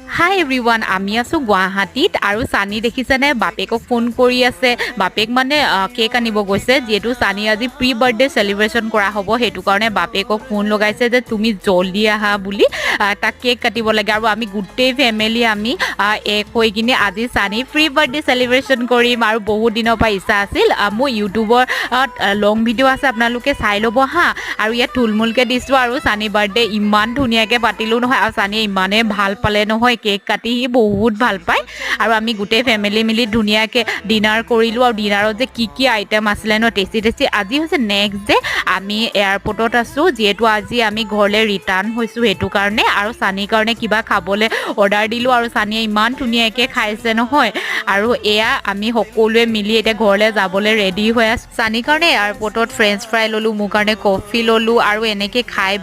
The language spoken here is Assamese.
হাই এভৰিৱান আমি আছোঁ গুৱাহাটীত আৰু চানি দেখিছেনে বাপেকক ফোন কৰি আছে বাপেক মানে কেক আনিব গৈছে যিহেতু চানি আজি প্ৰি বাৰ্থডে চেলিব্ৰেশ্যন কৰা হ'ব সেইটো কাৰণে বাপেকক ফোন লগাইছে যে তুমি জল্দি আহা বুলি তাক কেক কাটিব লাগে আৰু আমি গোটেই ফেমিলি আমি এক হৈ কিনে আজি চানি প্ৰি বাৰ্থডে চেলিব্ৰেশ্যন কৰিম আৰু বহুত দিনৰ পৰা ইচ্ছা আছিল মোৰ ইউটিউবৰ লং ভিডিঅ' আছে আপোনালোকে চাই ল'ব হা আৰু ইয়াত থুলমূলকৈ দিছোঁ আৰু চানি বাৰ্থডে ইমান ধুনীয়াকৈ পাতিলোঁ নহয় আৰু চানিয়ে ইমানেই ভাল পালে নহয় কেক কাটি সি বহুত ভাল পায় আৰু আমি গোটেই ফেমিলি মিলি ধুনীয়াকৈ ডিনাৰ কৰিলোঁ আৰু ডিনাৰত যে কি আইটেম আছিলে ন টেষ্টি আজি হৈছে নেক্সট ডে আমি এয়াৰপৰ্টত আছোঁ যিহেতু আজি আমি ঘৰলৈ ৰিটাৰ্ণ হৈছোঁ সেইটো কাৰণে আৰু চানিৰ কাৰণে কিবা খাবলৈ অৰ্ডাৰ দিলোঁ আৰু চানিয়ে ইমান ধুনীয়াকৈ খাইছে নহয় আৰু এয়া আমি সকলোৱে মিলি এতিয়া ঘৰলৈ যাবলৈ ৰেডি হৈ আছোঁ চানিৰ কাৰণে এয়াৰপৰ্টত ফ্ৰেঞ্চ ফ্ৰাই ল'লোঁ মোৰ কাৰণে কফি ল'লোঁ আৰু এনেকৈ খাই